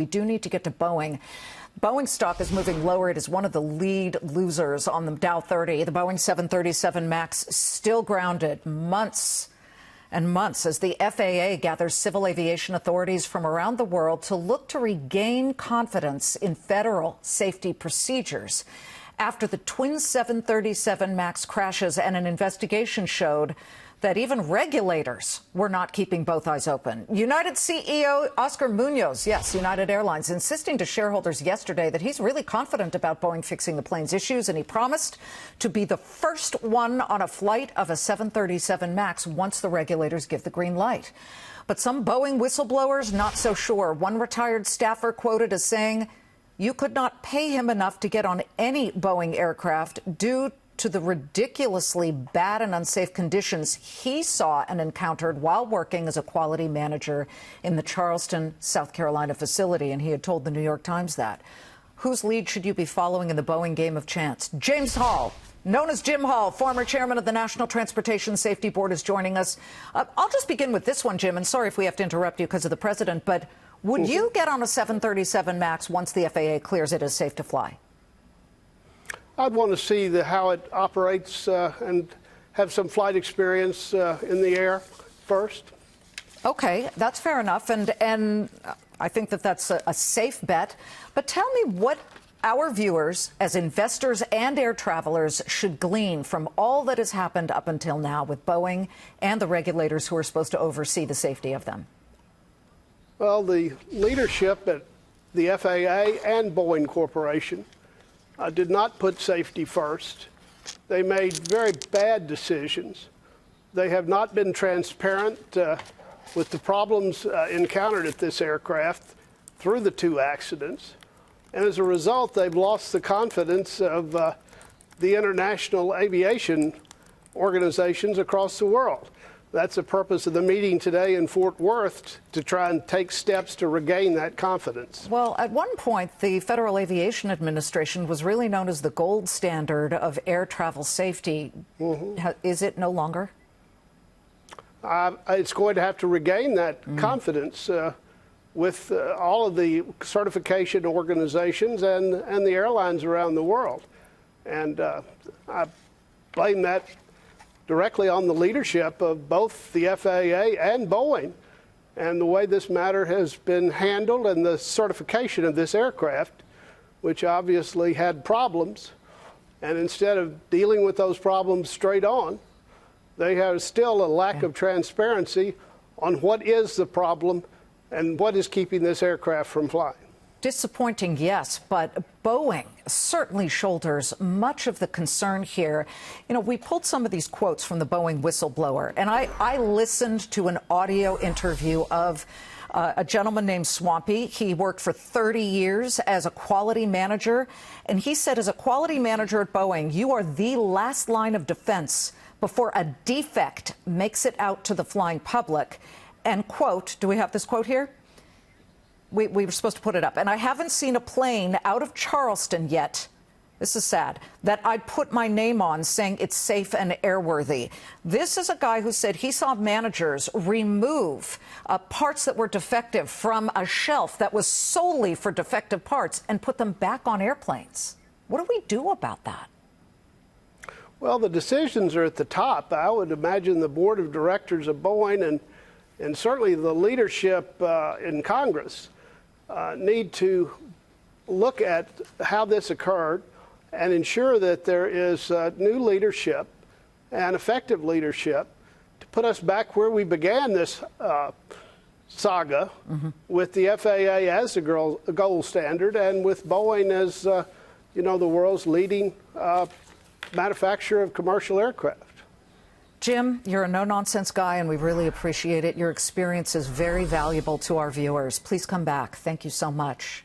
We do need to get to Boeing. Boeing stock is moving lower. It is one of the lead losers on the Dow 30. The Boeing 737 MAX still grounded months and months as the FAA gathers civil aviation authorities from around the world to look to regain confidence in federal safety procedures after the twin 737 MAX crashes, and an investigation showed that even regulators were not keeping both eyes open. United CEO Oscar Munoz, yes, United Airlines, insisting to shareholders yesterday that he's really confident about Boeing fixing the plane's issues, and he promised to be the first one on a flight of a 737 MAX once the regulators give the green light. But some Boeing whistleblowers not so sure. One retired staffer quoted as saying, "You could not pay him enough to get on any Boeing aircraft due to the ridiculously bad and unsafe conditions he saw and encountered while working as a quality manager in the Charleston, South Carolina facility." And he had told the New York Times that. Whose lead should you be following in the Boeing game of chance? James Hall, known as Jim Hall, former chairman of the National Transportation Safety Board, is joining us. I'll just begin with this one, Jim, and sorry if we have to interrupt you because of the president, but would you get on a 737 MAX once the FAA clears it as safe to fly? I'd want to see how it operates and have some flight experience in the air first. Okay, that's fair enough, and I think that that's a safe bet. But tell me what our viewers, as investors and air travelers, should glean from all that has happened up until now with Boeing and the regulators who are supposed to oversee the safety of them. Well, the leadership at the FAA and Boeing Corporation did not put safety first. They made very bad decisions. They have not been transparent with the problems encountered at this aircraft through the two accidents. And as a result, they've lost the confidence of the international aviation organizations across the world. That's the purpose of the meeting today in Fort Worth, to try and take steps to regain that confidence. Well, at one point, the Federal Aviation Administration was really known as the gold standard of air travel safety. Is it no longer? It's going to have to regain that confidence with all of the certification organizations and the airlines around the world. And I blame that directly on the leadership of both the FAA and Boeing, and the way this matter has been handled, and the certification of this aircraft, which obviously had problems. And instead of dealing with those problems straight on, they have still a lack of transparency on what is the problem and what is keeping this aircraft from flying. Disappointing, yes, but Boeing certainly shoulders much of the concern here. You know, we pulled some of these quotes from the Boeing whistleblower, and I listened to an audio interview of a gentleman named Swampy. He worked for 30 years as a quality manager, and he said, as a quality manager at Boeing, you are the last line of defense before a defect makes it out to the flying public. And quote, do we have this quote here? We were supposed to put it up. "And I haven't seen a plane out of Charleston yet," this is sad, "that I'd put my name on saying it's safe and airworthy." This is a guy who said he saw managers remove parts that were defective from a shelf that was solely for defective parts and put them back on airplanes. What do we do about that? Well, the decisions are at the top. I would imagine the board of directors of Boeing and certainly the leadership in Congress need to look at how this occurred and ensure that there is new leadership and effective leadership to put us back where we began this saga, with the FAA as the gold standard and with Boeing as, the world's leading manufacturer of commercial aircraft. Jim, you're a no-nonsense guy, and we really appreciate it. Your experience is very valuable to our viewers. Please come back. Thank you so much.